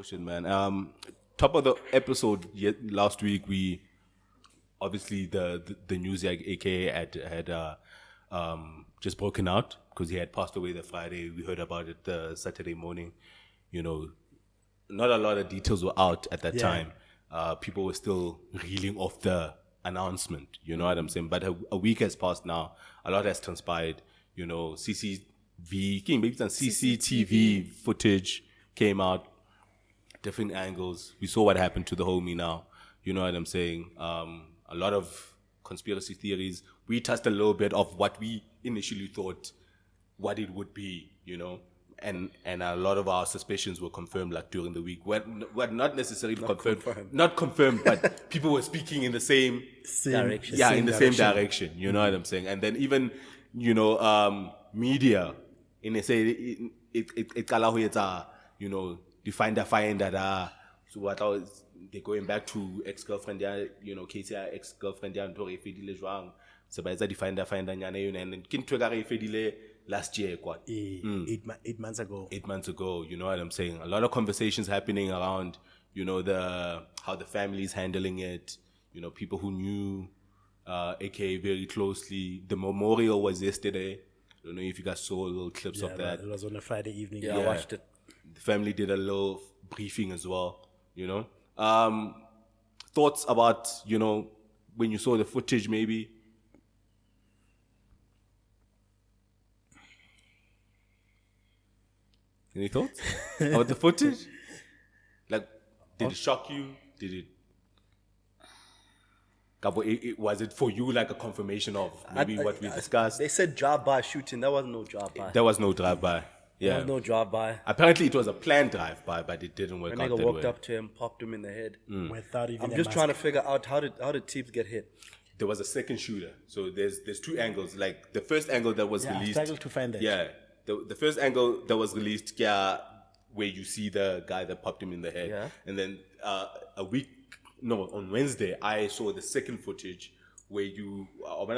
Bullshit, man. Top of the episode last week, we obviously the news aka had just broken out because he had passed away the Friday. We heard about it the Saturday morning. You know, not a lot of details were out at that time. People were still reeling off the announcement. You know what I'm saying? But a week has passed now. A lot has transpired. You know, CCTV footage came out, different angles. We saw what happened to the homie now. You know what I'm saying? A lot of conspiracy theories. We touched a little bit of what we initially thought what it would be, you know, and a lot of our suspicions were confirmed like during the week. Well, not necessarily not confirmed, but people were speaking in the same direction. Yeah, in the same direction. You know what I'm saying? And then even, you know, media, in they say it you know, the finder that so what was they're going back to ex-girlfriend, you know, KCI ex-girlfriend, and Tori Fedile Juang. So by the finder, and Kintwegare Fedile last year, 8 months ago. 8 months ago, you know what I'm saying? A lot of conversations happening around, you know, how the family is handling it, you know, people who knew AKA very closely. The memorial was yesterday. I don't know if you guys saw little clips of that. It was on a Friday evening. Yeah, I watched it. The family did a little briefing as well, you know. Thoughts about, you know, when you saw the footage maybe? Any thoughts about the footage? Like, did it shock you? Did it... Was it for you like a confirmation of maybe what we discussed? They said drive-by shooting. There was no drive-by. There was no drive-by. Yeah. There was no drive-by. Apparently it was a planned drive-by, but it didn't work out that way. A nigga walked up to him, popped him in the head. Without even I'm just trying to figure out how did Teebs get hit? There was a second shooter. So there's two angles. Like the first angle that was released. I struggled to find that. Yeah. The first angle that was released, where you see the guy that popped him in the head. Yeah. And then on Wednesday, I saw the second footage where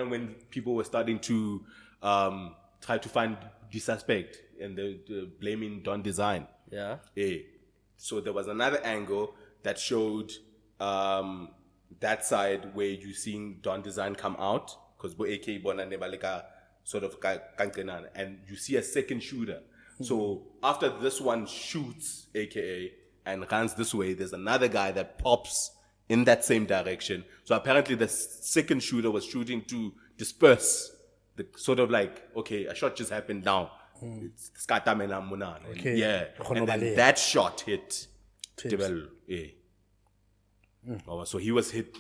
when people were starting to try to find the suspect and they're blaming Don Design. Yeah. So there was another angle that showed that side where you seeing Don Design come out because AK Bona Nebaleka sort of and you see a second shooter. So after this one shoots AKA and runs this way, there's another guy that pops in that same direction. So apparently the second shooter was shooting to disperse the sort of like, okay, a shot just happened down. It's Skatamena Munan. Okay. Yeah. And then that shot hit Tebel. So he was hit,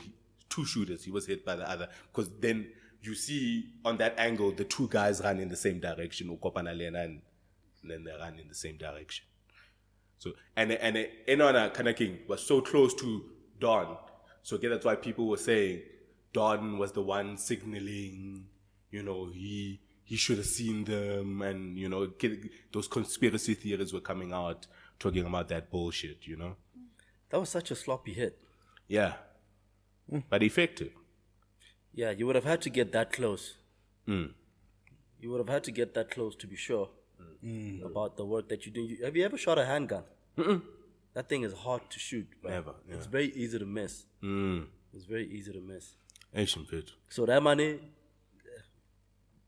two shooters, he was hit by the other. Because then you see on that angle, the two guys run in the same direction, Ukopanalena, and then they run in the same direction. So, and Enona Kanaking was so close to Don. So again, that's why people were saying Don was the one signaling, you know, he should have seen them, and, you know, those conspiracy theories were coming out talking about that bullshit, you know. That was such a sloppy hit. Yeah. But effective. Yeah, you would have had to get that close. You would have had to get that close to be sure about the work that you do. Have you ever shot a handgun? That thing is hard to shoot. Never. Yeah. It's very easy to miss. It's very easy to miss. Asian fit. So that money,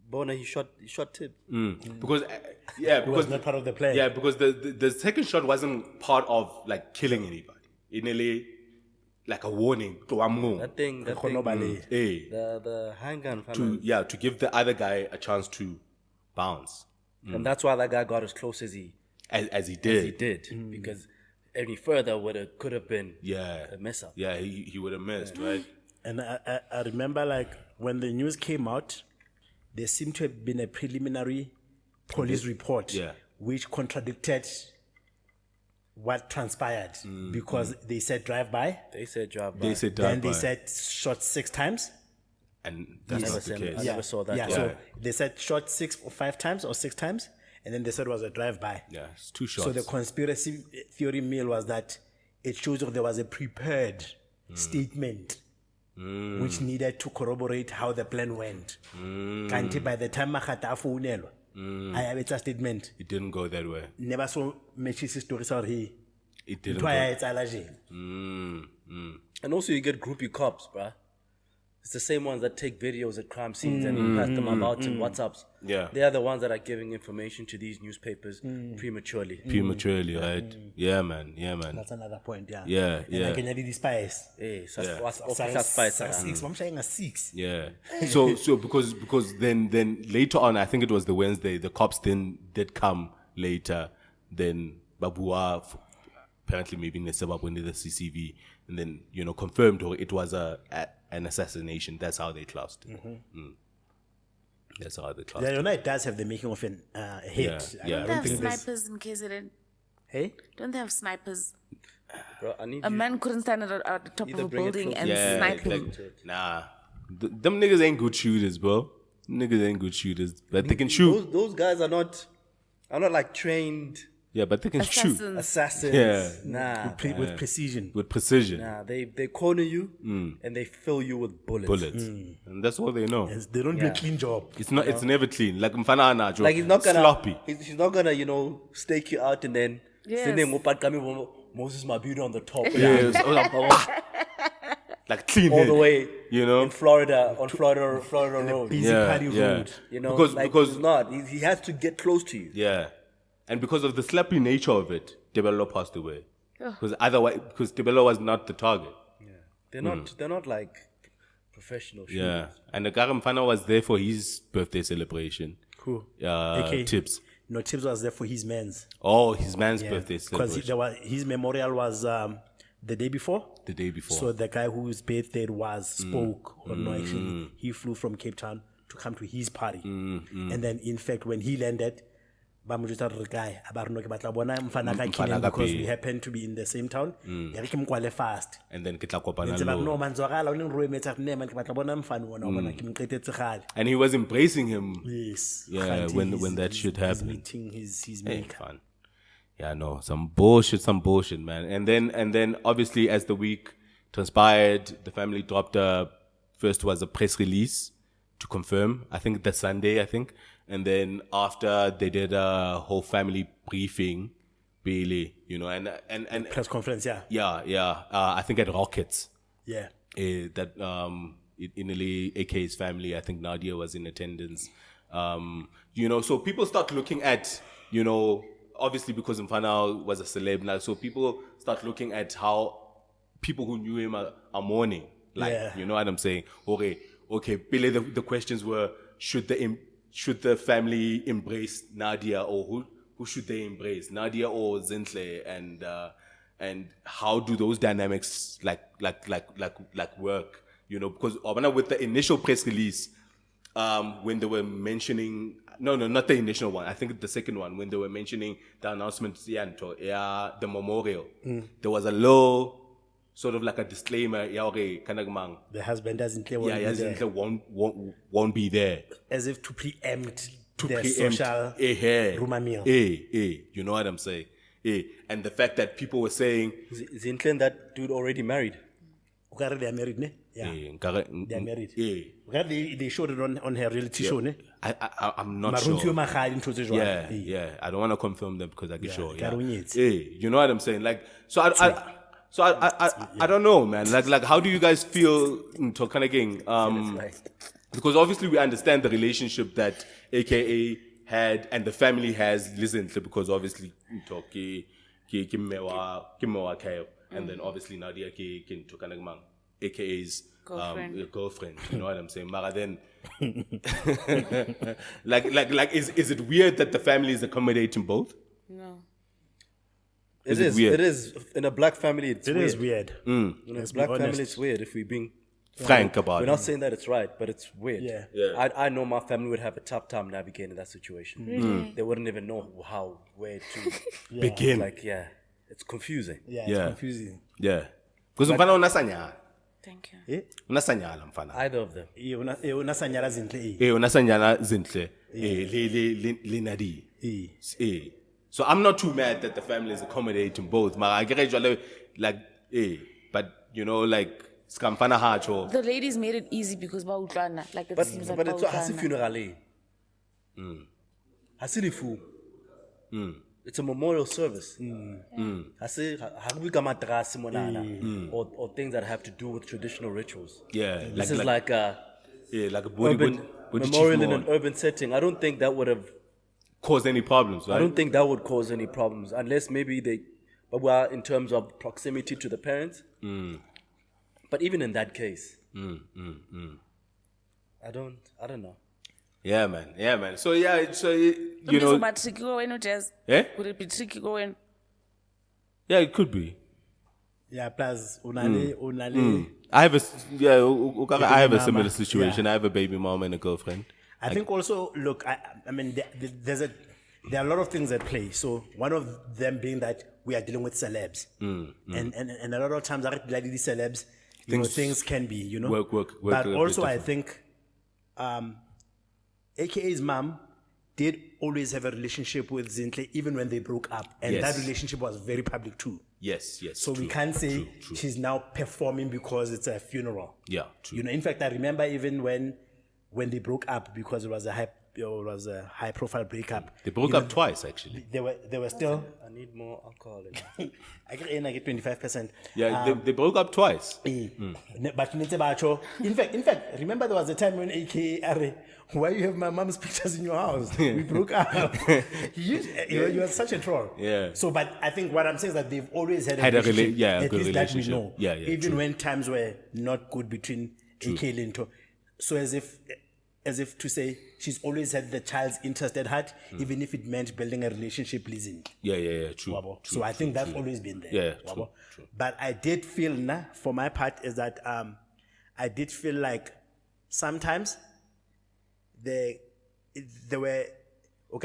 Bona, he shot Tib. Because it was not part of the plan. Yeah, because the second shot wasn't part of like killing anybody. It nearly like a warning to Amu. The handgun to give the other guy a chance to bounce. And that's why that guy got as close as he did. Because any further could have been a mess up. Yeah, he would have missed, right? And I remember, like, when the news came out, there seemed to have been a preliminary police report which contradicted what transpired because they said drive-by. They said drive-by. Then they said shot 6 times. And that's not the case. I never saw that. Yeah, so they said shot 6 or 5 times or 6 times, and then they said it was a drive-by. Yeah, it's 2 shots. So the conspiracy theory meal was that it shows that there was a prepared statement which needed to corroborate how the plan went. Kanti by the time Makata afounelwa, I have a statement. It didn't go that way. Never saw Mechis story sorry. It didn't Ntho ya go. etsala je. And also you get groupie cops, bruh. It's the same ones that take videos at crime scenes and pass them about in WhatsApps. Yeah. They are the ones that are giving information to these newspapers prematurely. Prematurely, right? Yeah, man. That's another point, yeah. Yeah, And yeah. I can have the spice. Hey, so Yeah. what's spice? Six, I'm saying a 6. Yeah. So because then later on, I think it was the Wednesday, the cops then did come later. Then Babua apparently maybe in the CCV, and then confirmed it was an assassination. That's how they classed it. That's how they classed Yeah, it. it does have the making of an hit. Yeah. Don't they have snipers in KZN? Hey? Don't they have snipers? Bro, I need A you. man couldn't stand at the top Either of a bring it building closer. and Yeah, snipe him. nah. Them niggas ain't good shooters, bro. Niggas ain't good shooters, but they can shoot. Those guys are not like trained Yeah, but they can shoot Assassins. assassins. Yeah. Nah. With precision. with precision. Nah, they corner you and they fill you with bullets. Bullets, and that's all they know. Yes, they don't do a clean job. It's not. It's never clean. Like mfana anajo. Like he's not gonna sloppy. He's not gonna stake you out and then Yes. send him Moses Mabudu on the top. Yeah, like clean All hit, the way in Florida on Florida Road. Busy party road. because he's not. He has to get close to you. yeah, and because of the slappy nature of it, Debello passed away. Because Debello was not the target. They're not like professional shooters. Yeah, and the Garamfana was there for his birthday celebration. Who? Tips. No, Tips was there for his man's. Oh, his man's birthday Because celebration. his memorial was the day before. The day before. So the guy whose birthday spoke, or no, actually, he flew from Cape Town to come to his party. And then, in fact, when he landed, ba mo jwetsa re guy abarno ke batla bona mfana ka kileng because we happened to be in the same town ya re ke mkwale fast and then ke tla kopana ntse ba lo. no manzwakala o neng re emetsa ne man ke batla bona mfana wona bona ke mqetetse gale. And he was embracing him. Yes. Yeah, when that shit he's happened. meeting his Hey, maker. fun. Yeah, no, some bullshit, man. And then obviously as the week transpired, the family dropped first was a press release to confirm. I think the Sunday, and then after they did a whole family briefing, really, and Press conference, yeah. yeah. I think at Rockets. Yeah. That Inele AK's family, I think Nadia was in attendance. So people start looking at, obviously because Mfana was a celeb now, so people start looking at how people who knew him are mourning. Like, Yeah. you know what I'm saying? Okay, Pele, the questions were, should the family embrace Nadia, or who should they embrace, Nadia or Zinhle, and how do those dynamics like work? Because with the initial press release, when they were mentioning not the initial one, I think the second one, when they were mentioning the announcement, the memorial, there was a low sort of like a disclaimer, The husband doesn't care what Zinhle won't be there. as if to preempt the Preempt. social rumor mill. You know what I'm saying? And the fact that people were saying, Zinhle and that dude already married. Ukare they are married, ne? Yeah. They are married. Yeah. They showed it on her reality show, ne? I'm not Marunti sure. yo magadi, ntho tse jwalo. Yeah. I don't want to confirm them because I get sure. Yeah. Karonyetse. You know what I'm saying? Like, I don't know, man. Like, how do you guys feel to kind of gang? Because obviously we understand the relationship that AKA had and the family has listened to, because obviously and then obviously Nadia to kind of AKA's girlfriend. You know what I'm saying? Mara then, like, is it weird that the family is accommodating both? No. It it is. weird? It is. In a black family, it's It weird. is weird. In a Let's be black family, honest. it's weird. If we're being Frank about we're it. not saying that it's right, but it's weird. Yeah. I know my family would have a tough time navigating that situation. They wouldn't even know where to Begin. Like, it's confusing. Yeah, Yeah. it's confusing. Yeah. Because mfana unasanyala. Thank you. Unasanyala mfana. Either of them. Unasanyala Zinhle. Unasanyala Zinhle. Le Nadia. So I'm not too mad that the family is accommodating both. But like skamfana hacho. The ladies made it easy because bautlana. Like it seems like But it's a bautlana. funeral. Hasi lefu. It's a memorial service. I say, or things that have to do with traditional rituals. Yeah, This is like a like a urban memorial in an urban setting. I don't think that would have caused any problems, right? I don't think that would cause any problems unless maybe but we are in terms of proximity to the parents. But even in that case, I don't know. Yeah, man. So you know, But tricky going, Jazz. eh? Would it be tricky going? Yeah, it could be. Yeah, plus unale. I have I have a similar mama. situation. Yeah. I have a baby mom and a girlfriend. I think also, look, I mean, there are a lot of things at play. So one of them being that we are dealing with celebs, and a lot of times, like these celebs, things can be, work But a bit also, I different. think, AKA's mom did always have a relationship with Zinhle, even when they broke up, and Yes. that relationship was very public too. Yes. So we can't say she's now performing because it's a funeral. Yeah, true. In fact, I remember even when they broke up, because it was a high profile breakup. They broke up twice, actually. They were still. I need more alcohol in I get 25%. Yeah, they broke up twice. But in fact, remember there was a time when AKA, why you have my mom's pictures in your house? We broke up. You are such a troll. Yeah. So, but I think what I'm saying is that they've always had a Had a relationship. a At good least that we relationship. know. Yeah, Even true. when times were not good between AK Linto. So as if to say she's always had the child's interest at heart, even if it meant building a relationship, Lizzie. Yeah, true. Wabo. True, So I think true, that's true. always been there. Yeah, Wabo. true. But I did feel, for my part, is that I did feel like sometimes there were a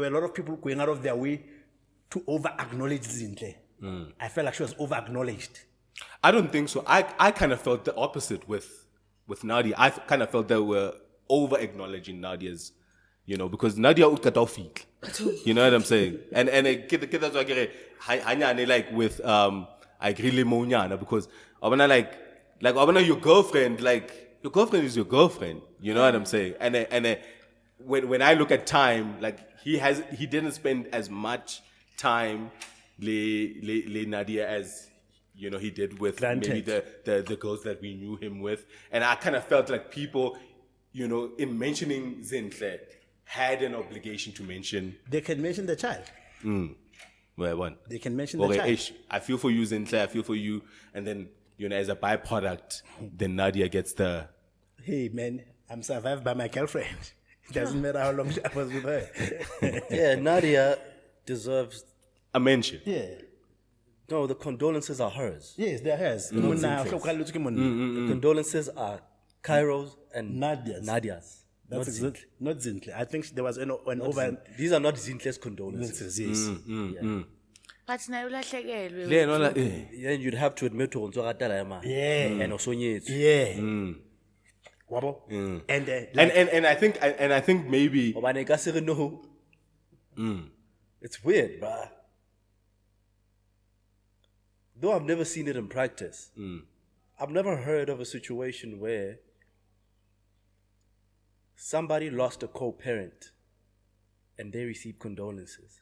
lot of people going out of their way to over acknowledge Zinhle. I felt like she was over acknowledged. I don't think so. I kind of felt the opposite with Nadia. I kind of felt they were over acknowledging Nadia's, because Nadia utkatofik. You know what I'm saying? And that's why I like with I agree limoniana, because I wanna like I wanna your girlfriend is your girlfriend. You know what I'm saying? And when I look at time, like he didn't spend as much time le Nadia as he did with maybe the girls that we knew him with. And I kind of felt like people, in mentioning Zinhle, had an obligation to mention. They can mention the child. Well, one. They can mention the child. I feel for you, Zinhle. I feel for you. And then, as a byproduct, then Nadia gets the. Hey, man, I'm survived by my girlfriend. It doesn't matter how long I was with her. Yeah, Nadia deserves a mention. Yeah. No, the condolences are hers. Yes, they're hers. The condolences are Cairo's and Nadia's. That's exactly. Not Zinhle. I think there was an over. These are not Zinhle's condolences. Yes. But now Then you'd have to admit to Yeah. and also Yeah. Wabo. And I think maybe. It's weird, bruh. Though I've never seen it in practice, I've never heard of a situation where somebody lost a co-parent and they received condolences.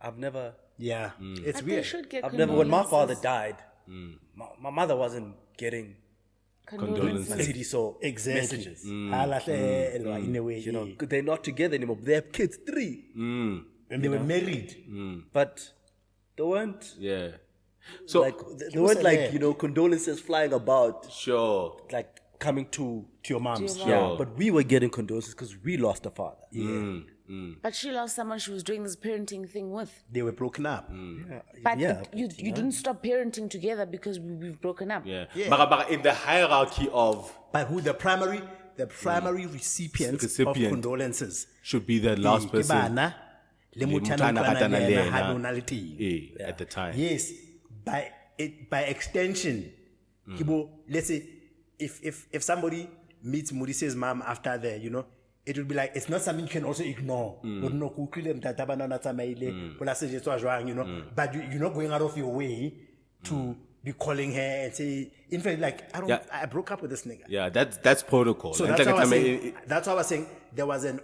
I've never. Yeah, it's But weird. they should get I've never. When my father condolences. died, my mother wasn't getting Condolences. so Exactly. messages. In a way, You know, they're not together anymore. They have kids, 3. and they were married. But they weren't. Yeah. So. They weren't like, condolences flying about, Sure. like coming to To your moms. To your Yeah, mom. but we were getting condolences because we lost a father. But she lost someone she was doing this parenting thing with. They were broken up. But Yeah, you didn't stop parenting together because we've broken up. Yeah. Yeah. But in the hierarchy of. But who the primary recipient of condolences Should be the last ke person. bana, le motho a Motho a utlwana le ratana le yena yena. ha lona le teng. At the time. Yes, by extension, let's say if somebody meets Modise's mom after there, it would be like it's not something you can also ignore. But you're not going out of your way to be calling her and say, in fact, like, I broke up with this nigga. Yeah, that's protocol. So And that's like why I was I mean, saying, that's why I was saying there was an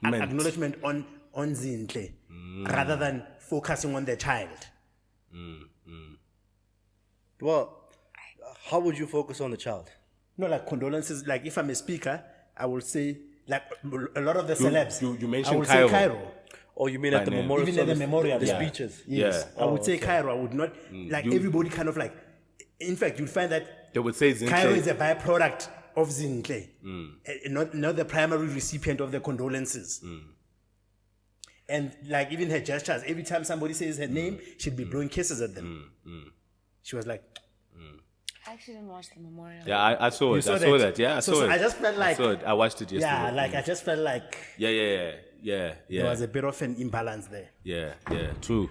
acknowledgement on Zinhle rather than focusing on the child. Well, how would you focus on the child? No, like condolences. Like if I'm a speaker, I will say, like a lot of the celebs. you I mentioned will Cairo. say Cairo. Or you mean at the name. memorial Even at the service, memorial, the yeah. speeches? Yes. Yeah. I would say Cairo. I would not, like everybody kind of like, in fact, you'll find that They would say Zinhle. Cairo is a byproduct of Zinhle, not the primary recipient of the condolences. And like even her gestures, every time somebody says her name, she'd be blowing kisses at them. She was like, I actually didn't watch the memorial. Yeah, I saw You it. saw I saw that? that. Yeah, I So- saw so it. I just felt like- I saw it. I watched it yesterday. yeah, like I just felt like Yeah. there was a bit of an imbalance there. Yeah. True.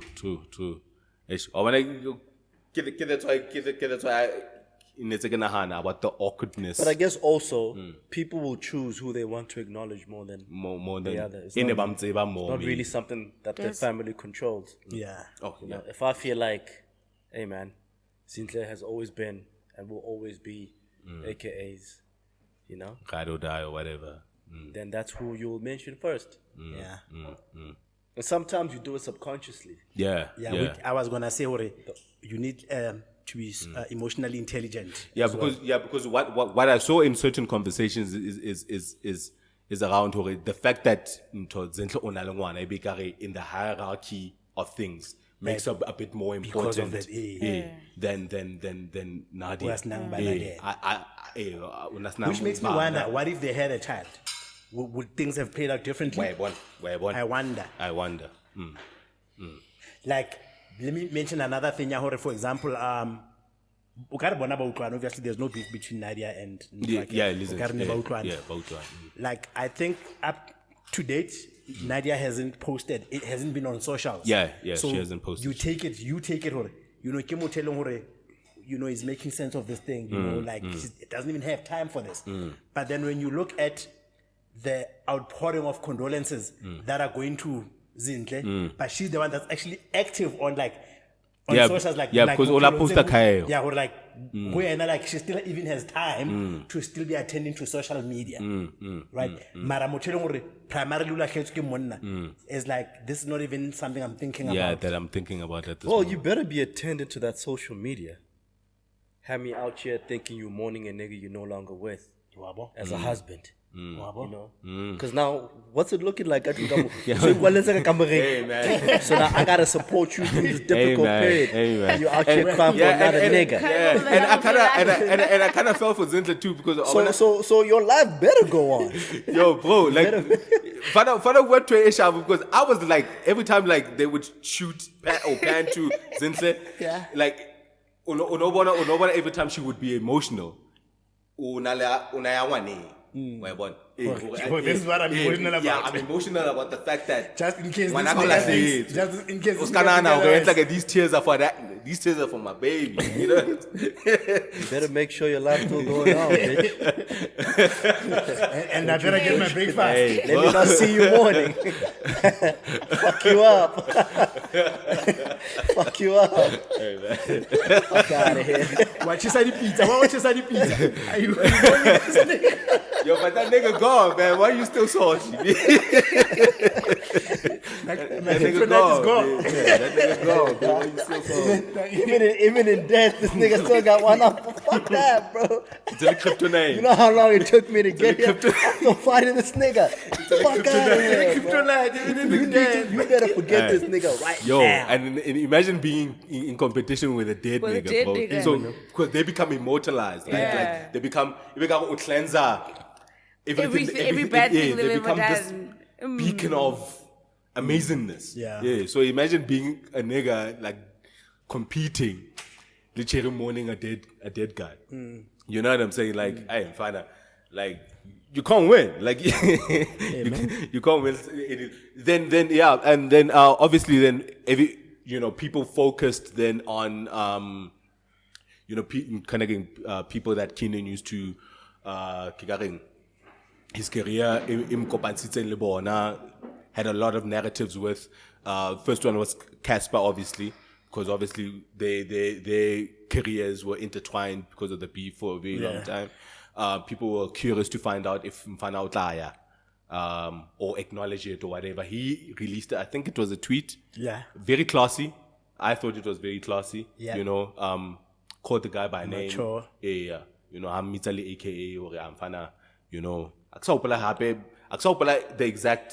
Ish. Or when I get that's why it's gonna hana about the awkwardness. But I guess also people will choose who they want to acknowledge more than more than the other. It's in not- more. not really something that the There's- family controls. Yeah. Oh, You yeah. know, if I feel like, hey man, Zinhle has always been and will always be AKAs, you know, Ride or die or whatever. then that's who you'll mention first. Yeah. And sometimes you do it subconsciously. Yeah. I was gonna say, Ore, you need to be emotionally intelligent. Because what I saw in certain conversations is around hore, the fact that Zinhle o na le ngwana e be ekare in the hierarchy of things makes up a bit more Because of important than Nadia. Was nang ba Nadia. Which makes me wonder, what if they had a child? Would things have played out differently? I wonder. Like, let me mention another thing. For example, obviously there's no beef between Nadia and listen. Like, I think up to date, Nadia hasn't posted. It hasn't been on socials. Yeah, So she hasn't posted. You take it. Hore. Kemo telling hore, is making sense of this thing. It doesn't even have time for this. But then when you look at the outpouring of condolences that are going to Zinhle, but she's the one that's actually active on socials, because Ola posta kayo. Yeah, or like she still even has time to still be attending to social media, right? Mara primarily is like, this is not even something I'm thinking about. Yeah, that I'm thinking about at this Well, moment. you better be attending to that social media. Have me out here thinking you're mourning a nigga you're no longer with as a husband. You know, because now what's it looking like? Hey, man. So now I gotta support you through this difficult period. Hey, man. You're out here crying for another nigga. And I kind of fell for Zinhle too because So your life better go on. yo, bro, like, Father went to Asia because I was like, every time like they would shoot or pan to Zinhle, like, every time she would be emotional. This is what I'm emotional about. Yeah, I'm emotional about the fact that Just in case when this I go nigga like thinks- this, just in case this Oscar nigga now, thinks like these tears are for that. These tears are for my baby. You know. You better make sure your life's still going on, bitch. and I better get my breakfast. Hey, Let me not see you mourning. Fuck you up. Fuck you up. hey, man. Fuck out of here. What you say the pizza? What you say the pizza? Are you Yo, but that nigga gone, man. Why you still salty? my That nigga kryptonite is gone. man. Yeah, that nigga gone, bro. Why you still salty? Even in death, this nigga still got one up. Fuck that, bro. It's a kryptonite. You know how long it took me to get here? I'm still fighting this nigga. Fuck out of here, bro. Kryptonite, even in the dead. You better forget this nigga right Yo, now. and imagine being in competition with a dead With a nigga, dead bro. nigga. So, because they become immortalized. Like they become a cleanser. Every bad thing they they've become ever this done. beacon of amazingness. Yeah. So imagine being a nigga like competing, literally mourning a dead guy. You know what I'm saying? Like, I am fine. Like, you can't win. Like, you can't win. Then and then obviously then people focused then on people that Keenan used to his career in Lebona had a lot of narratives with. First one was Casper, obviously, because obviously their careers were intertwined because of the beef for a very long time. People were curious to find out if Mfana Utlaya or acknowledge it or whatever. He released it. I think it was a tweet. Yeah. Very classy. I thought it was very classy. Yeah. You know, called the guy by name. Mature. Yeah. You know, I'm Mitali AKA or I'm Fana, you know. The exact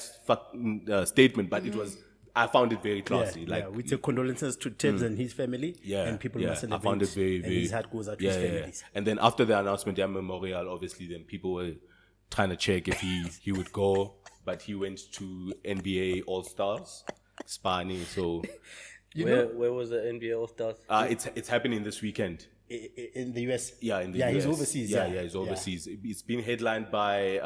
statement, but it was, I found it very classy. We take condolences to Tibbs and his family. And people must celebrate. I found it very, and very. his heart goes out to his families. And then after the announcement, Memorial, obviously, then people were trying to check if he would go, but he went to NBA All Stars, Spani. So, where was the NBA All Stars? It's happening this weekend. In the US? Yeah, in the US. He's overseas. Yeah, he's overseas. It's been headlined by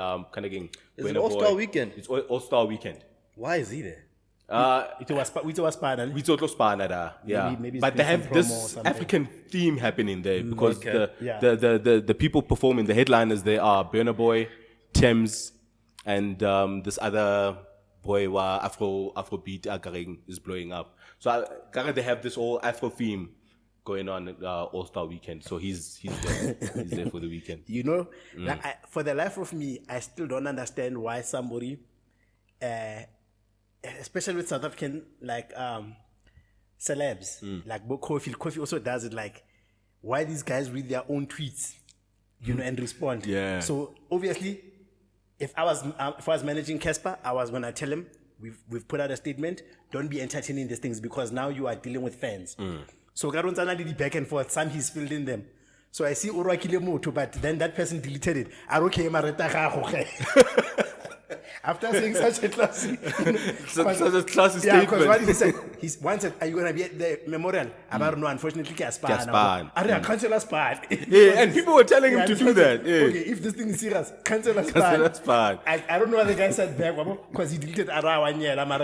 Is it All-Star Weekend? It's All-Star Weekend. Why is he there? It was Spana. We thought Spana, yeah. Maybe but they have this African theme happening there because the people performing, the headliners there are Burna Boy, Thames, and this other boy Afrobeat Akareng is blowing up. So they have this whole Afro theme going on at All-Star Weekend. So he's there. He's there for the weekend. You know, for the life of me, I still don't understand why somebody, especially with South African, like, celebs, like Kofi also does it, like, why these guys read their own tweets, you know, and respond. Yeah. So, obviously, if I was managing Casper, I was going to tell him, we've put out a statement, don't be entertaining these things because now you are dealing with fans. So Garonzana did the back and forth, some he's filled in them. So I see Urakile Moto, but then that person deleted it. After saying such a classy such a classy yeah, statement. because what he said, one said, are you gonna be at the memorial? I don't know, unfortunately Span. Cancel a Span. Yeah, and people were telling him to do that. Yeah. Okay, if this thing is serious, cancel a Span. Span. I don't know what the guy said back, because he deleted Ara 1 year. Oh my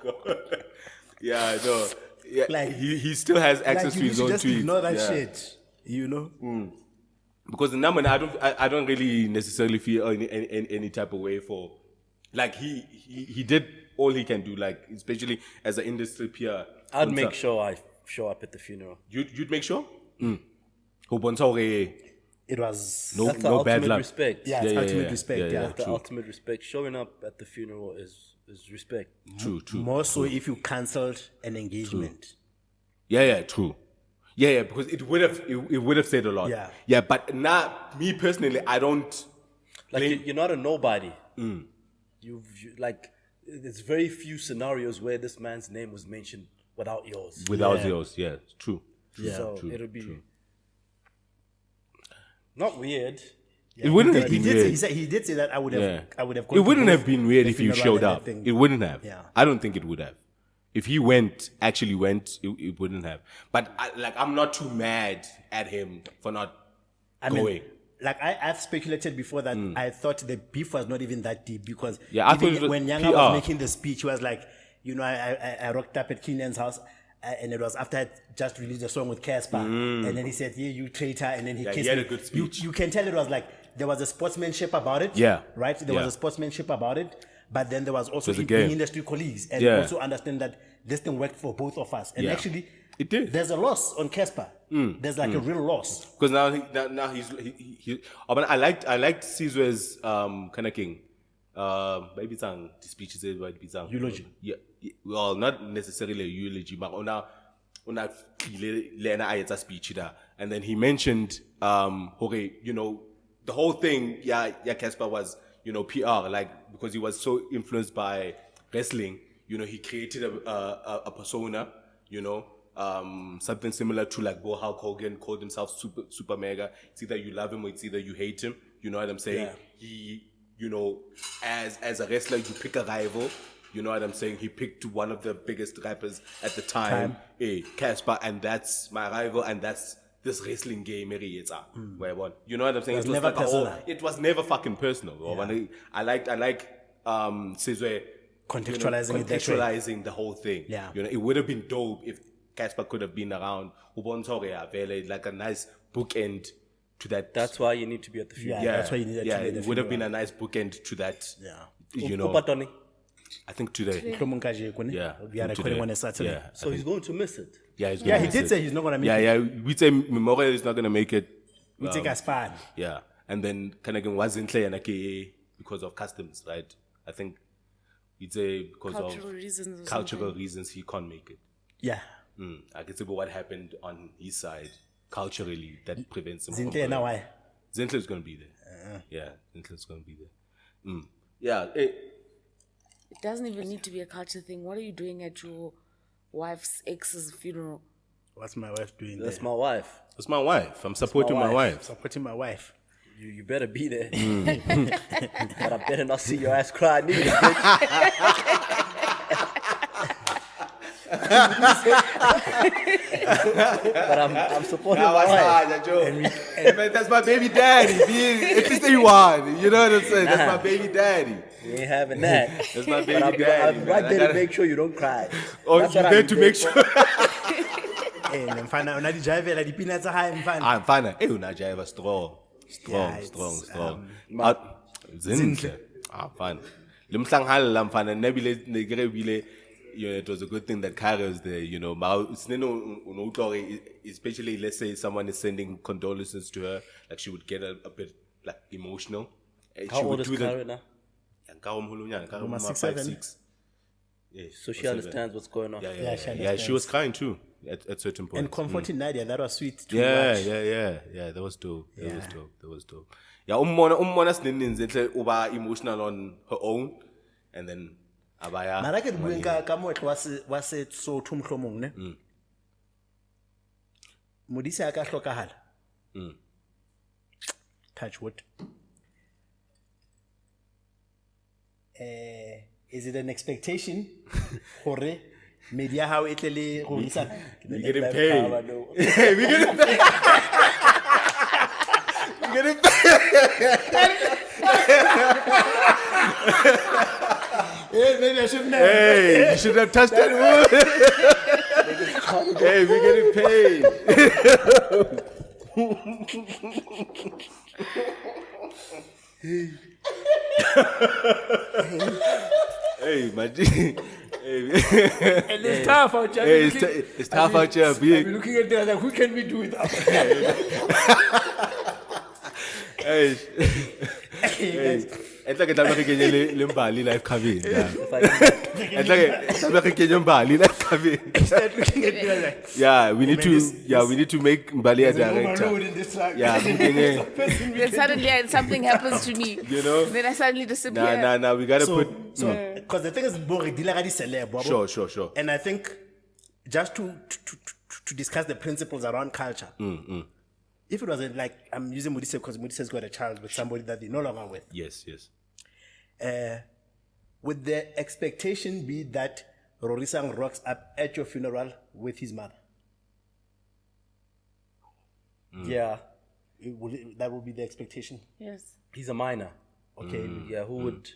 God. Yeah, no. Yeah, like, he still has access to his own just tweets. Ignore that shit, you know. Because the number, I don't really necessarily feel any type of way for, like he did all he can do, like especially as an industry peer. I'd make sure I show up at the funeral. You'd make sure. It was that's no bad ultimate luck. respect. Yeah, it's ultimate respect. Yeah, That's the ultimate respect. Showing up at the funeral is respect. True. More so if you cancelled an engagement. True. Yeah, true. Yeah, because it would have said a lot. Yeah, but not me personally. I don't. Like you're not a nobody. You like. There's very few scenarios where this man's name was mentioned without yours. Without yours, yeah, true. Yeah, so true, it'll be true. Not weird. It wouldn't have been weird. He did say that I would have. It wouldn't have been weird if you showed up. It wouldn't have. Yeah. I don't think it would have. If he actually went, it wouldn't have. But I'm not too mad at him for not going. Like I've speculated before that I thought the beef was not even that deep because I thought when Yanga was making the speech, he was like, you know, I rocked up at Kenan's house. And it was after I just released a song with Casper. And then he said, yeah, you traitor. And then he kissed he had me. a good speech. You can tell it was like, there was a sportsmanship about it. Yeah. Right? There was a sportsmanship about it. But then there was also being industry colleagues. And also understand that this thing worked for both of us. And actually, it did. There's a loss on Casper. There's like a real loss. Because now he's I liked Sizwe's kind of king. Maybe some speeches eulogy. Yeah. Well, not necessarily a eulogy, but on a speech there. And then he mentioned you know, the whole thing, Casper was, you know, PR, like because he was so influenced by wrestling, you know, he created a persona, you know, something similar to like Bo Hulk Hogan called himself super mega. It's either you love him or it's either you hate him. You know what I'm saying? Yeah. He, you know, as a wrestler, you pick a rival. You know what I'm saying? He picked one of the biggest rappers at the time, Casper, and that's my rival, and that's this wrestling game. Where I won. You know what I'm saying? It was never personal. It was never fucking personal. Yeah. I like Sizwe contextualizing the whole thing. Yeah. You know, it would have been dope if Casper could have been around. Like a nice bookend to that. That's why you need to be at the funeral. Yeah, that's why you need to be at the it would have been a nice bookend to that. Yeah. You know. I think today. Yeah. We are I think recording today. on a Saturday. Yeah. So he's going to miss it. Yeah, he's Yeah, gonna he miss did it. say he's not gonna make Yeah, it. yeah. We say Memorial is not gonna make it. We take a span. Yeah, and then kind of was Zinhle and AKA because of customs, right? I think we'd say because Cultural of reasons or cultural something. reasons he can't make it. Yeah. I can say what happened on his side culturally that prevents him Zinhle from now going. why? Zinhle is going to be there. Yeah, Zinhle is going to be there. Yeah, It doesn't even need to be a culture thing. What are you doing at your wife's ex's funeral? What's my wife doing That's there? my wife. that's my wife. I'm supporting my wife. Supporting my wife. You better be there. But I better not see your ass cry neither, bitch. But I'm supporting my wife. Man, that's my baby daddy. At least you won. You know what I'm saying? That's my baby daddy. You ain't having that. That's my But baby I'm daddy. right man. I there to gotta- make sure you don't cry. Oh, That's you're what there I'm to there make for. sure. Hey, mfana unadijayivela dipina tsa hae mfana. I'm fine. Hey, Nadia, strong. Yeah, it's, Zinhle. Fine. Limhlanghala la mfana nebile negrebile. You know, it was a good thing that Kara was there, you know. Especially, let's say someone is sending condolences to her, like she would get a bit like emotional. And How she old would is do that. Karen now? Kara mhulunyana, Kara Uma uma 6'7". 5'6". Yeah, So she 7. understands what's going on. Yeah, Yeah, yeah, she yeah. understands. She was crying too at certain points. And comforting Nadia, that was sweet to Yeah, watch. yeah. That was dope. That was dope. Yeah, ummona sinini Zinhle uba emotional on her own, and then abaya. Mara ke bueng ka moetlo wa Sesotho mohlomong ne. Modise a ka hlokahala. Touch wood. Is it an expectation hore media how it le go isa? We getting paid. Hey, we getting paid. We getting paid. Hey, maybe I shouldn't have. Hey, you should have touched that wood. Hey, we getting paid. Hey, my G. Hey, And it's tough out here. hey, it's tough out here, I'm big. looking at that like, who can we do without? Hey, hey. It's like a Limbali life coming. It's like a Limbali life coming. Start looking at me like, Yeah, we need this- to make Mbali a there's an overload director. in this track. Yeah, Then suddenly something happens to me. You know? Then I suddenly disappear. Nah, we gotta So, put. because the thing is, boring, dealer is celeb. wabo. Sure. And I think just to discuss the principles around culture, if it wasn't like, I'm using Modise because Modise's got a child with somebody that they're no longer with, Yes. would the expectation be that Rorisang rocks up at your funeral with his mother? Yeah. That would be the expectation. Yes. He's a minor. Okay. Yeah, who would...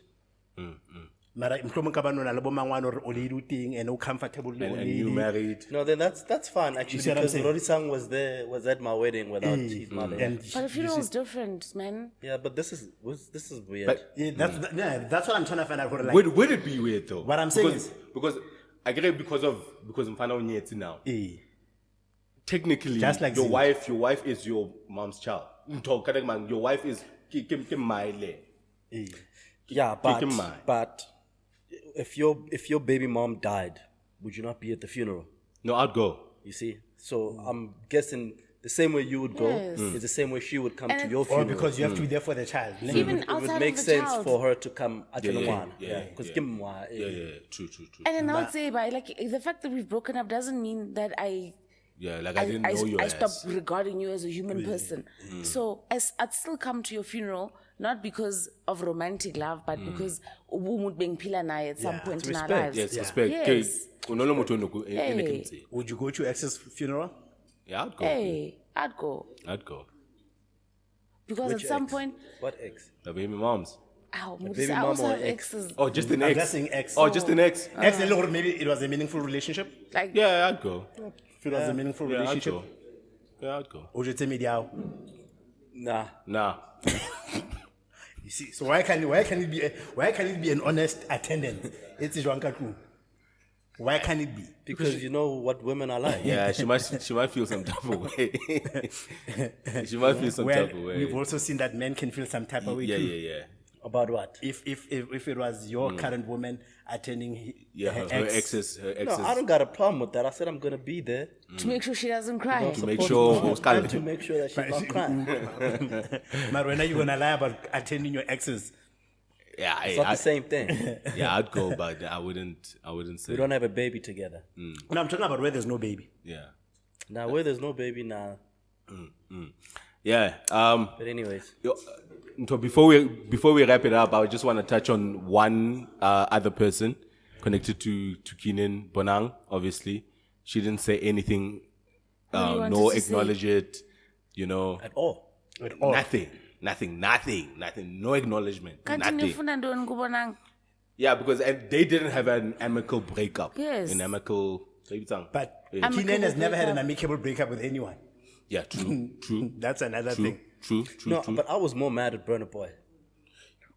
Mara mhlomong ka bana le bo mangwane or o le thing and o comfortable le And you married. No, then that's fine actually, see what I'm because saying? Rorisang was at my wedding without his mother. and But a funeral is different, man. Yeah, but this is weird. But yeah, that's what I'm trying to find out. Like, would it be weird though? What I'm saying because I get it because I'm finding out now. Technically, Just like your Zinhle. wife is your mom's child. Your wife is my Yeah, Keep in mind. but if your baby mom died, would you not be at the funeral? No, I'd go. You see, so I'm guessing the same way you would go Yes. is the same way she would come And to it- your or funeral. because you have to be there for the child. Even It outside would make of the sense child. for her to come at Yeah, because yeah. True. And then I would say, but like the fact that we've broken up doesn't mean that I Yeah, like I didn't know you I as. stopped regarding you as a human person. So I'd still come to your funeral, not because of romantic love, but because umut being pila naye at some point in our respect. lives. Yes, respect. Yes. Unolo muthu onoku- Hey. enekenzi. Would you go to your ex's funeral? Yeah, I'd go. Hey, I'd go. Because Which at some ex? point, What ex? The baby moms. baby I also mama or have ex? exes. Oh, just an I'm ex. just saying ex. Oh, just an ex. Ex, or maybe it was a meaningful relationship. Like, Yeah, I'd go. If it was a meaningful Yeah, I'd relationship. go. Yeah, I'd go. Or you tell me, Nah. Nah. You see, so why can it be an honest attendant? It's Joankaku. Why can't it be? Because you know what women are like. Yeah, she might feel some type of way. She might feel some type of way. We've also seen that men can feel some type of way too. Yeah. About what? If it was your current woman attending Her exes. No, I don't got a problem with that. I said I'm gonna be there To make sure she doesn't cry. to make sure to make sure that she's not crying. But when are you gonna lie about attending your exes? Yeah, It's not the same thing. Yeah, I'd go, but I wouldn't say. We don't have a baby together. No, I'm talking about where there's no baby. Yeah. Now where there's no baby now. Yeah. But anyways, So before we wrap it up, I just want to touch on one other person connected to Keenan Bonang. Obviously, she didn't say anything, What do you want no us to acknowledge it. You know, at all. nothing, no acknowledgement, Kanti nothing. nifuna ntoni kubonanga? Yeah, because they didn't have an amicable breakup. Yes. An amicable. But Yeah. Keenan has never had an breakup. amicable breakup with anyone. Yeah, true. That's another thing. True. No, but I was more mad at Burna Boy.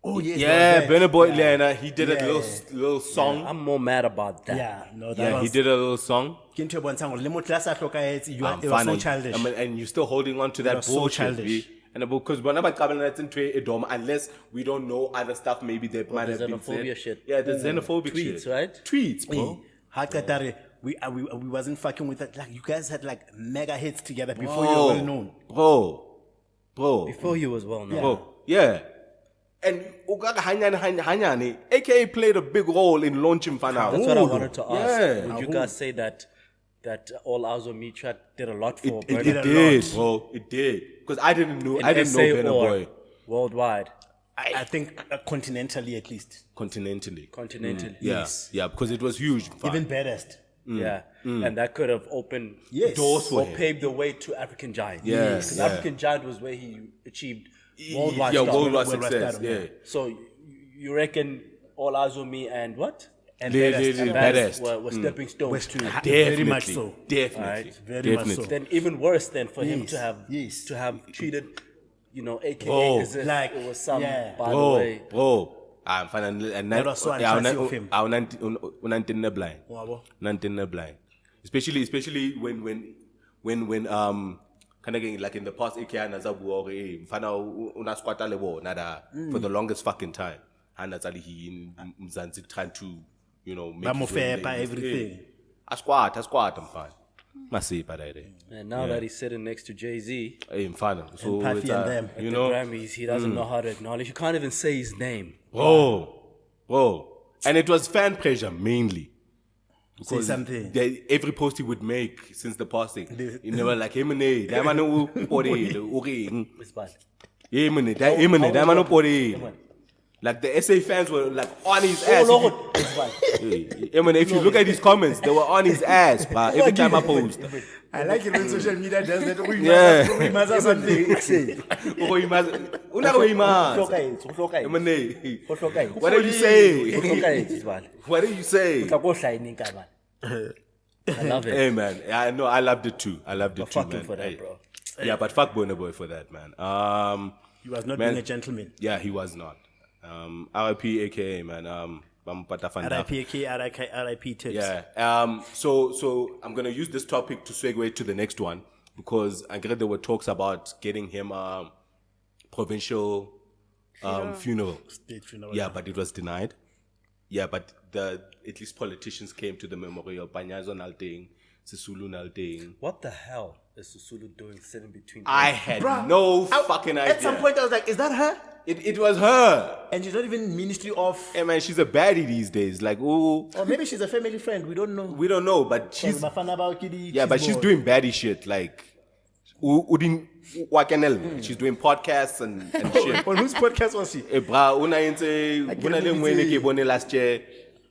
Oh yes. Yeah, Burna Boy, Yeah. Lena, he did a Yeah. little song. I'm more mad about that. Yeah, no, that Yeah, was. he did a little song. Kinto Bonsango, Lemo Tlasa Hlokahetse, you are I'm it was so fine, childish. and you're still holding on to that was so bullshit. childish. And because unless we don't know other stuff, maybe they might have been said. xenophobia shit. Yeah, the xenophobic Tweets, shit. right? Tweets, bro. Hakatare, we wasn't fucking with that. Like you guys had like mega hits together before you were well known. Bro. Before you was well known. Bro, yeah. And Ugaga Hanyane, aka played a big role in launching Fana. That's what I wanted to ask. Yeah. Would you guys say that All Eyes on Me track did a lot for It Burna did, bro. It did. Because I didn't know SA Burna or Boy worldwide? I think continentally at least. continentally. Continentally. Yeah, because it was huge. Even baddest. Yeah. And that could have opened Yes. Doors for or him. paved the way to African Giant. Yes, Because yeah. African Giant was where he achieved worldwide Yeah, stardom. worldwide Worldwide success. stardom, Yeah. So you reckon All Eyes on Me and what? And Baddest. Were stepping stones too. Very much so. Definitely. Alright. Very much so. Then even worse than for him Yes, to have treated, AKA Bro. as if Like, it was some yeah. by the way. Bro. I'm fine. And That was so untrusty of him. blind. Especially when kind of like in the past for the longest fucking time. And that's he in Mzansi trying to, make Bamo his way fair by everything. I squat, I'm fine. Masi padare. And now that he's sitting next to Jay-Z, I'm fine. So Puffy it's, and them. at the Grammys, he doesn't know how to acknowledge. You can't even say his name. Bro. And it was fan pressure mainly. Say something. Every post he would make since the passing, you know, like him and that man who It's bad. like the SA fans were like on his ass. It's bad. If you look at his comments, they were on his ass, but every time I post. I like it when social media does that. Yeah. We must have something. What do you say? It's bad. What do you say? I love it. Hey man, I know I loved it too. Fuck him man. for that, Hey. bro. Yeah, but fuck Burna Boy for that, man. He was not Man. being a gentleman. Yeah, he was not. RIP, aka man. Bampata Fanda. RIP tips. Yeah. So I'm gonna use this topic to segue to the next one because I get there were talks about getting him a provincial funeral. State funeral. Yeah, but it was denied. Yeah, but at least politicians came to the memorial. Panyazo Nalting, Sisulu Nalting. What the hell is Susulu doing sitting between I had no fucking idea. At some point, I was like, is that her? It was her. And she's not even Ministry of... Hey man, she's a baddie these days. Like, ooh, Or maybe she's a family friend. We don't know. we don't know, but she's Yeah, but she's doing baddie shit. Like, she's doing podcasts and shit. On whose podcast was she? Eh, bra, last year.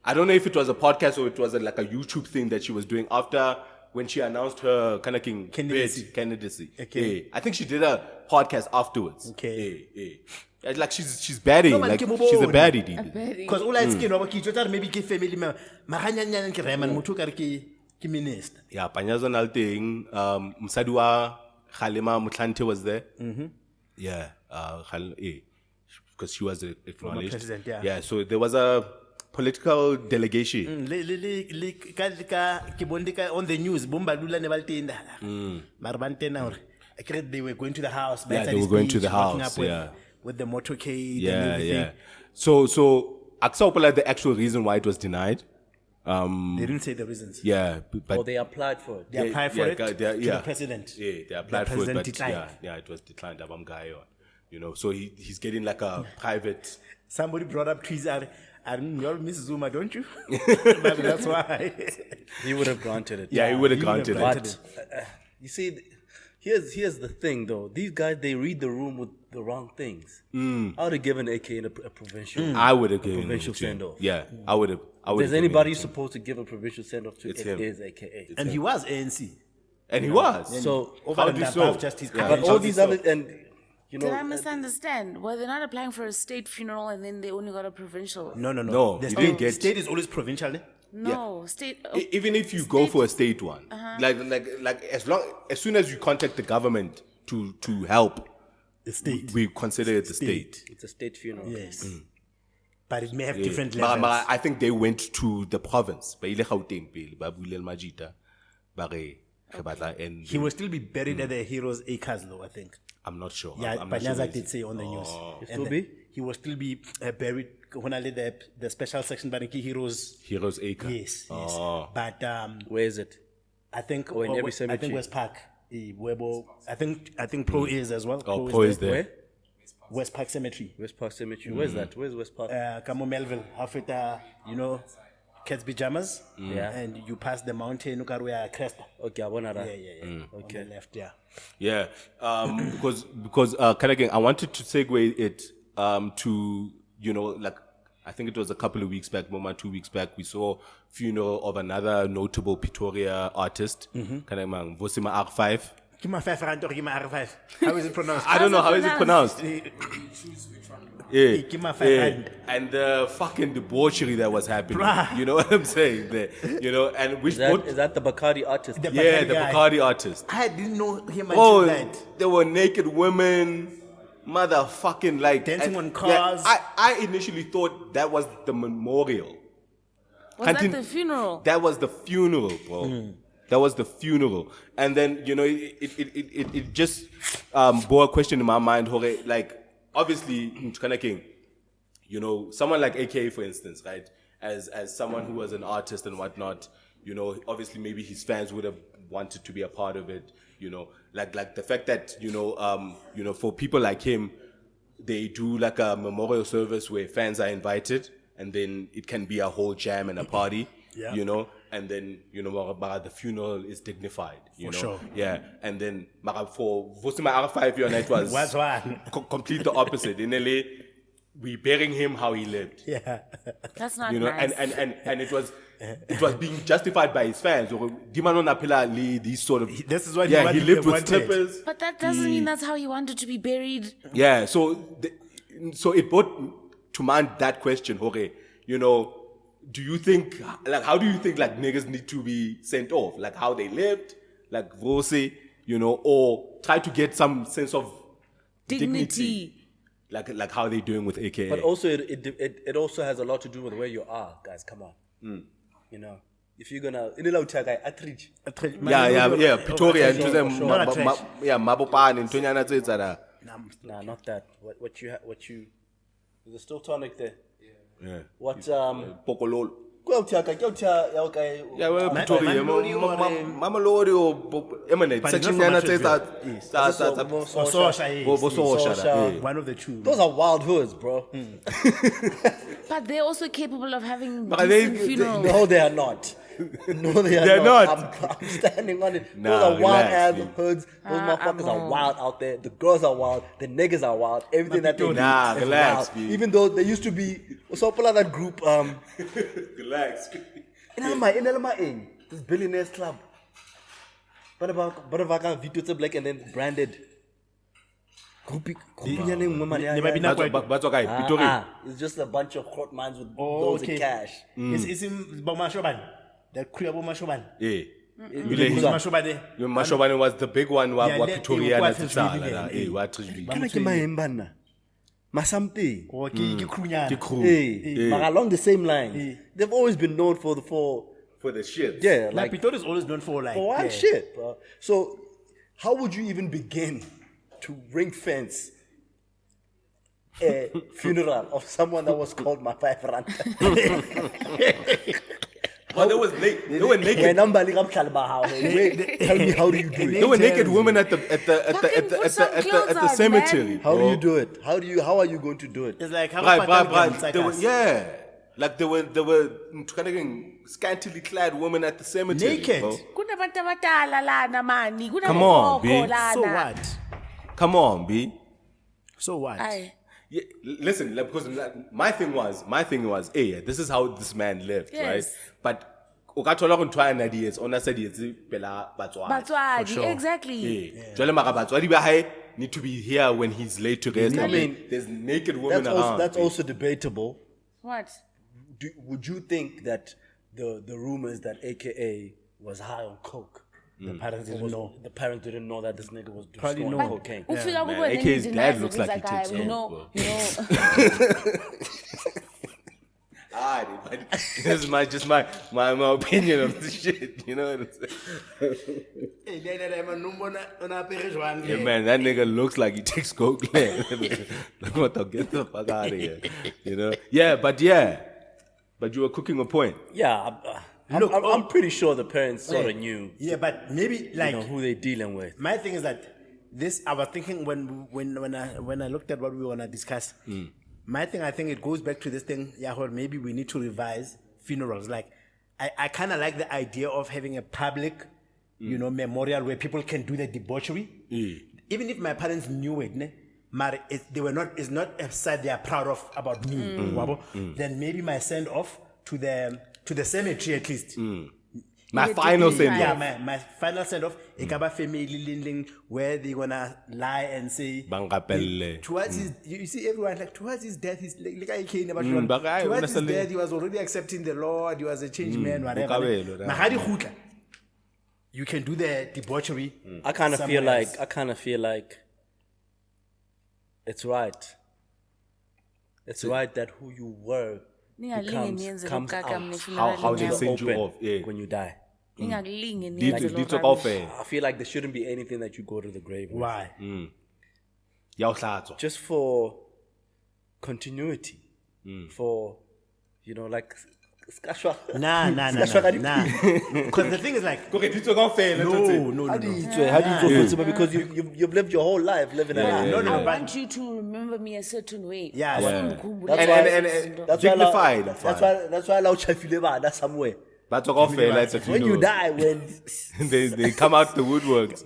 I don't know if it was a podcast or it was like a YouTube thing that she was doing after when she announced her kind of candidacy. Okay. I think she did a podcast afterwards. Okay. Like she's baddie. No, man, Like ke she's a bobone. baddie, dude. Very. Because all I skin over Kijotar maybe ke family member. Mahanyanya ke Raymond Mutukar ki minister. Yeah, Panyazo Nalting, Msadua Khalima Mutlante was there. Yeah, because she was acknowledged. president, yeah. Yeah, so there was a political delegation. On the news, Bombalula Nevaltinda. Marbantena, I create they were going to the house. Yeah, they were going to the walking house, up yeah. with the motorcade and Yeah, everything. yeah. So Aksopala, the actual reason why it was denied. They didn't say the reasons. Yeah, but Or they applied for it. They applied for it to yeah. the president. Yeah, they applied The for it, president but declined. yeah, it was declined. Abam Gayo, so he's getting like a private. Somebody brought up trees. You all miss Zuma, don't you? But that's why. He would have granted it. Yeah, he would have he would have granted it. granted But you see, here's the thing though. These guys, they read the room with the wrong things. I would have given AK a provincial. I would have given provincial him to. send-off. Yeah, I would have. If there's anybody supposed to give a provincial send off to, It's it him. is AKA. And he was ANC. And he was. So, Over How and do you above so? just his Yeah. but all credentials. these other and Did I misunderstand? Were they not applying for a state funeral and then they only got a provincial? No. No, The you state, didn't get- state is always provincial. No, state. Even if you go for a state one, like as soon as you contact the government to help, The state. we consider it the state. it's a state funeral. Yes. But it may have different Mara- levels. mara, I think they went to the province. Ba ile Gauteng pele, ba bulele Majita, ba re, re batla and He will still be buried at the Heroes Acres, though, I think. I'm not sure. Yeah, I'm not sure Banyaza where did say on the news. He And still the- be? He will still be buried when I led the special section Baniki Heroes. Heroes Acre. Yes, yes. Oh. But Where is it? I think in every I cemetery. think West Park, Webo. I think Pro is as well. Oh, Pro is there. Where? West Park Cemetery. West Park Cemetery. Where's that? Where's West Park? Kamo Melville, Hafeta, Cats Pajamas. Yeah. And you pass the mountain, Ukaruya Cresta. Okay, I want that. Yeah. Okay. On the left, yeah. Yeah, because kind of again, I wanted to segue it to like I think it was a couple of weeks back, 2 weeks back, we saw funeral of another notable Pretoria artist, kind of Vosima R5. Give me 5 rand or give me R5. How is it pronounced? I don't know how is it pronounced. Yeah, Give me 5 rand. and the fucking debauchery that was happening. Bruh. You know what I'm saying? There, and which Is that the Bacardi artist? The yeah, the guy. Bacardi artist. I didn't know him until Oh, that. there were naked women, motherfucking like Dancing and- on cars. Yeah, I initially thought that was the memorial. Was that Canteen- the funeral? That was the funeral, bro. That was the funeral, and then it just bore a question in my mind. Like obviously, Mtukana King, someone like AKA, for instance, right? As someone who was an artist and whatnot, obviously maybe his fans would have wanted to be a part of it. Like the fact that for people like him, they do like a memorial service where fans are invited, and then it can be a whole jam and a party. Yeah. And then the funeral is dignified. For sure. Yeah, and then for Vosima R5 it was Was one. complete the opposite. In LA, we burying him how he lived. Yeah. That's not And nice. and it was being justified by his fans. Or Dimano Napila Lee, these sort of This is what he he lived with wanted. strippers. But that doesn't mean that's how he wanted to be buried. Yeah, so it brought to mind that question, do you think, how do you think, niggas need to be sent off? Like, how they lived, like, Vose, or try to get some sense of dignity. Like how they doing with AKA. But also, it also has a lot to do with where you are, guys. Come on. If you're gonna, Yeah, Pretoria, and to them, Not a trash. Mabopan, and Tonyana Zeta. Nah, not that. What you? Is there still tonic there? Yeah. What Pokolol. Go Tiaka, Yeah, well, Pretoria, Mamalori or Emanate, But it's section not Yana from says One of the two. Those are wild hoods, bro. But they're also capable of having But decent they- funerals. No, they are not. No, they are They're not. not. I'm standing on it. Nah, Those are wild relax, ass dude. hoods. Those motherfuckers are I'm wild out there. The girls are wild. The niggas are wild. Everything that they do Nah, is relax, wild. B. Even though they used to be so popular that group. Relax. In Alma, this billionaires club. But about Vito to Black and then branded. Groupie But okay, Pretoria. It's just a bunch of court mines with Oh, loads okay. of cash. It's in Bomashoban. The crew of Bomashoban. Yeah. Mashobane. Mashobane was the big one. Yeah, Wa that- Pretoria it na was Tsala. really, Eh, wa Trishvili. Can I get my hand, man? Masamti. Or ke krunyana. Ke crew. Hey, but along the same lines, they've always been known for For the shit. yeah, Like like Pitori is always known for like for wild yeah. shit, bro. So, how would you even begin to ring fence a funeral of someone that was called my 5 rand? Well, they were naked. Tell me, how do you do it? There were naked women at the Fucking put some clothes at the on, cemetery. man. How do you do it? How are you going to do it? It's like how Right. Yeah. Like there were kind of scantily clad women at the cemetery. Naked. Bro. Kunabantu abadala lana mani. Come on, B. So what? Come on, B. So what? Aye. Yeah, listen, like, because my thing was, hey, this is how this man lived, Yes. right? But ukathola go ntwa Nadia is ona said it's pela Batswana. Batswadi, exactly. Yeah. Jwale mara Batswadi ba hae need to be here when he's laid to rest. I mean, there's naked women around. That's also debatable. What? Would you think that the rumors that AKA was high on coke? The parents didn't know. The parents didn't know that this nigga was Probably snorting no. cocaine. Ufika man, kubo and then AK's he dad denies it. looks He's like he "Aye, takes you coke, know, bro." you know. This is just my opinion of this shit. You know what I'm saying? Yeah, man, that nigga looks like he takes coke. Man. Like, what the get the fuck out of here. You know? But you were cooking a point. Yeah, I'm pretty sure the parents sort of knew, Yeah, but maybe like who they dealing with. my thing is that this I was thinking when I looked at what we wanna discuss. My thing, I think it goes back to this thing. Yeah, well, maybe we need to revise funerals. Like, I kind of like the idea of having a public, memorial where people can do the debauchery. Even if my parents knew it, ne, but it's not a side they are proud of about me. Wabo, then maybe my send off to the cemetery at least. My final send Yeah, off. my final send off. Ekaba family linding where they gonna lie and say Bangapelle. towards his. You see everyone like towards his death. He's like I can't about but I towards his understand. death. He was already accepting the Lord. He was a changed man. Whatever. Bukabelo, that. Mahadi khutla. You can do the debauchery. I kind of somewhere feel like it's right. It's right that who you were comes out. How they send you off. Yeah. When you die. Dito kaofela. I feel like there shouldn't be anything that you go to the grave with. Why? Ya o hlatswa. Just for continuity. For, like... Nah. Because the thing is like, Okay, dito kaofela. no. How do you feel? Because you've lived your whole life living a lie. No, I but want you to remember me a certain way. Yeah. And dignified. That's why Lao Chafile Bada somewhere. That's what kaofela. It's a When funeral. you die, when they come out the woodworks.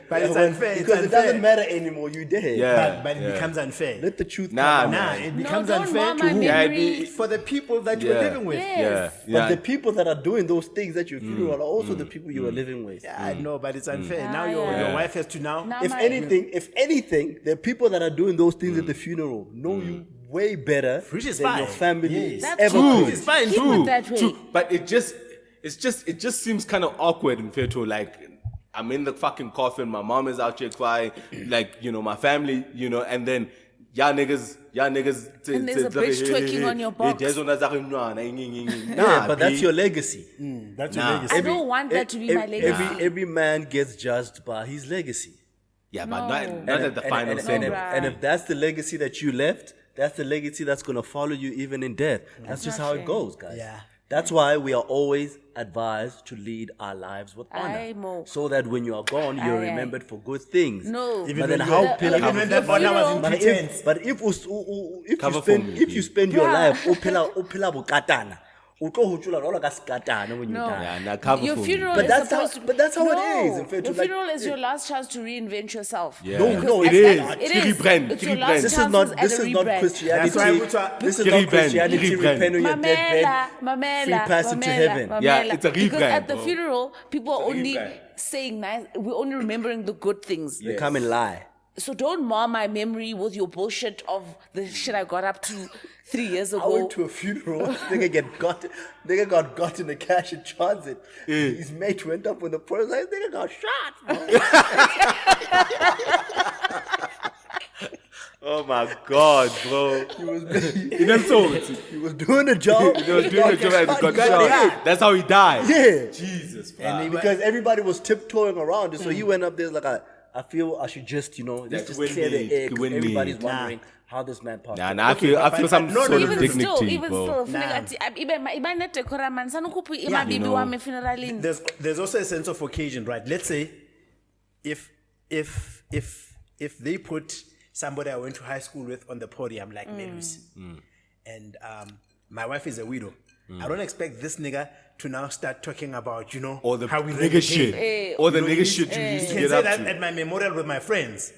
But it's unfair. because it doesn't matter anymore. You dead. Yeah. But it becomes unfair. Let the truth Nah, come out. Nah, man. it No, becomes don't unfair harm to my who? memory. For the people that you were living with. Yes. But the people that are doing those things at your funeral are also the people you were living with. Yeah, I know, but it's unfair. Now yeah. your wife has to now. If anything, the people that are doing those things at the funeral know you way better Which is than fine. your family Yes. That's ever true. could. It's fine. Keep True. it that way. True. But it just seems kind of awkward in fair to like I'm in the fucking coffin, my mom is out here crying, like, my family, and then y'all niggas And there's a bitch twerking on your box. Yeah, but that's your legacy. That's your legacy. I don't want that to be my legacy. Every man gets judged by his legacy. Yeah, but No. not at the final send off. And if that's the legacy that you left, that's the legacy that's going to follow you even in death. That's just not how fair. it goes, guys. Yeah. That's why we are always advised to lead our lives with Aye, honor. Mo. So that when you are gone, you're Aye, aye. remembered for good things. No. But Even then when how you- pillar even when that the honor was funeral- in but pretense. Cover if for you me, if you spend your Yeah. life opela bokatana, o tlo hutula jwalo ka sekatana when you No. die. Yeah, now cover Your for me. funeral But is that's supposed how- to... but that's how it No. is, in fact, Your like- funeral is your last chance to reinvent yourself. Yeah. No, Because it at- is. It Kiri is. brand, It's kiri your brand. last This is chances not at this a is not rebrand. Christianity. That's why we try- This is Kiri not brand, Christianity. kiri brand. Repent on your deathbed. Mamela, free passage to heaven. Yeah, it's a Because rebrand, at the bro. funeral, people are It's a only rebrand. saying nice. We're only remembering the good things. They come and lie. So don't mar my memory with your bullshit of the shit I got up to 3 years ago. I went to a funeral. Nigga got in the cash in transit. His mate went up with the police. Like, nigga got shot, bro. Oh my God, bro. He was doing a job. He was doing a job and he got shot. That's how he died. Yeah. Jesus, and because everybody was tiptoeing around it, so he went up there like, I feel I should just, let's just clear the air. Everybody's wondering how this man passed. I feel some sort of even dignity, still, there's also a sense of occasion, right? Let's say if they put somebody I went to high school with on the podium like Melusi, and my wife is a widow, I don't expect this nigga to now start talking about, all the how we nigga shit. All the nigga shit you used to can get say up that to. at my memorial with my friends,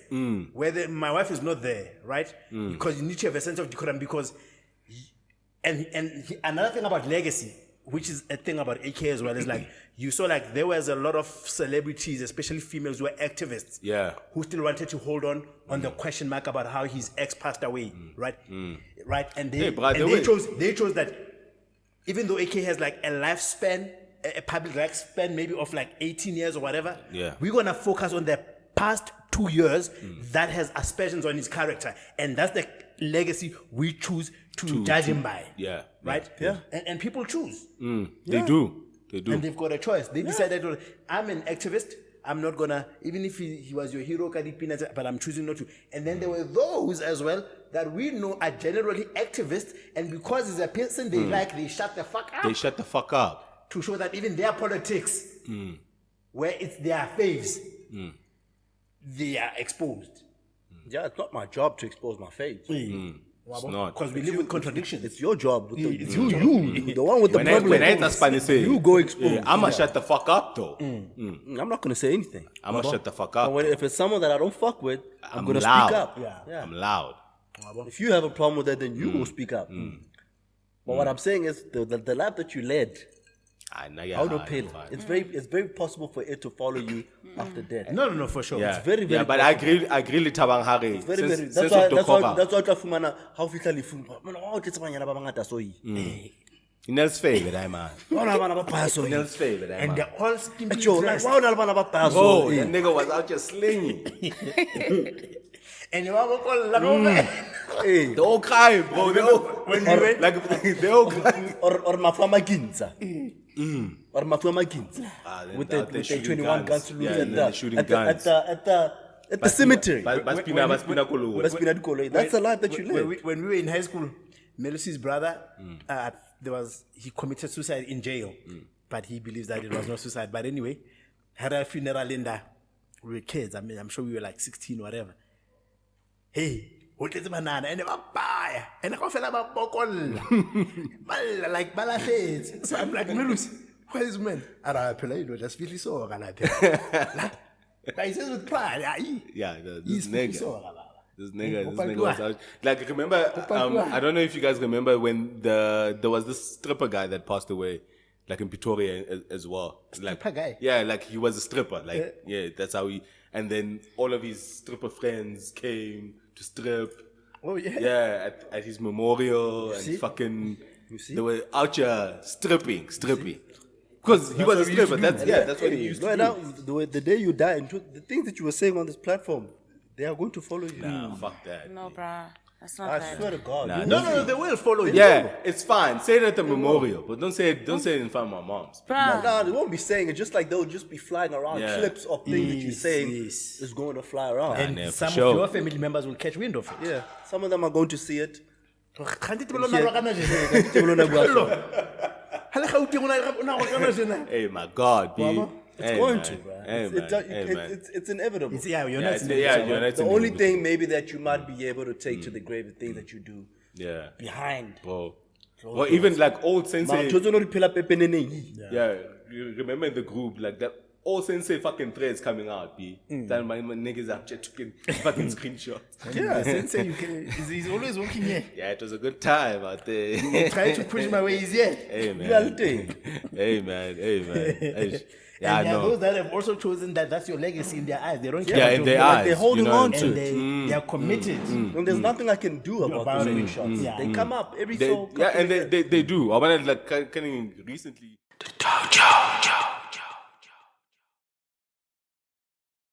where my wife is not there, right? Because you need to have a sense of decorum. Because, another thing about legacy, which is a thing about AK as well, is like you saw like there was a lot of celebrities, especially females, who were activists, who still wanted to hold on the question mark about how his ex passed away, right? Right, and they chose that. Even though AK has like a lifespan, a public lifespan maybe of like 18 years or whatever, we're going to focus on the past 2 years that has aspersions on his character. And that's the legacy we choose to judge him by. Yeah. Right? Yeah. And people choose. They do. And they've got a choice. They decided, I'm an activist. I'm not going to, even if he was your hero, but I'm choosing not to. And then there were those as well that we know are generally activists, and because he's a person they like, they shut the fuck up. They shut the fuck up. To show that even their politics, where it's their faves, they are exposed. Yeah, it's not my job to expose my faves. It's not. Because we live with contradictions. It's your job. It's you. The one with the problem. When I say, you go expose. I'm going to shut the fuck up, though. I'm not going to say anything. I'm going to shut the fuck up. If it's someone that I don't fuck with, I'm going to speak up. Yeah. I'm loud. If you have a problem with that, then you will speak up. But what I'm saying is, the life that you led, it's very possible for it to follow you after death. No, for sure. Yeah. It's very, very but I agree with Tabang Hari. That's why Fumana, how fitally Nels favorite, man. Nels favorite, and they're all skimpy dressed. Oh, that nigga was out just slinging. And you have a They all crying, bro. They all crying. Or Mafama Ginza. Or Mafama Ginza. With the 21 guns to lose at the cemetery. That's the life that you live. When we were in high school, Melusi's brother, he committed suicide in jail. But he believes that it was not suicide. But anyway, had a funeral in there. We were kids. I mean, I'm sure we were like 16 or whatever. Hey, what is banana? And they were buy. And I fell about bokol. Like balated. So I'm like, Melus, where is man? And I play, just really so. But he says with pride. Yeah, this nigga was out. Like, remember, I don't know if you guys remember when there was this stripper guy that passed away, like in Pretoria as well. Like, stripper guy? Yeah, like he was a stripper. Like, that's how he. And then all of his stripper friends came to strip. Oh, yeah. Yeah, at his memorial and fucking. They were out here stripping. Because he was a stripper. That's what he used to do. The day you die, the things that you were saying on this platform, they are going to follow you. Nah, fuck that. No, bruh. That's not I swear to God. No, they will follow you. Yeah, it's fine. Say it at the memorial, but don't say it in front of my mom's. Bruh. They won't be saying it. Just like they'll just be flying around clips of things that you're saying is going to fly around. And some of your family members will catch wind of it. Yeah, some of them are going to see it. Hey, my God, B. It's going to, bro. It's inevitable. The only thing maybe that you might be able to take to the grave is things that you do behind. Bro. Or even like old sensei. Yeah, you remember in the group, like that all sensei fucking threads coming out, B. Then my niggas have just taking fucking screenshots. Yeah, Sensei, he's always working here. Yeah, it was a good time out there. Trying to push my ways here. Hey, man. Reality. Hey, man. Yeah, I And there are know. those that have also chosen that's your legacy in their eyes. They don't care Yeah, about in your their work. eyes. they're holding you know, on And to they are committed. And there's nothing I can do about About those it. screenshots. Yeah. They come up every They, so yeah, couple and of years. they do. I wanted like kind of recently. Dojo.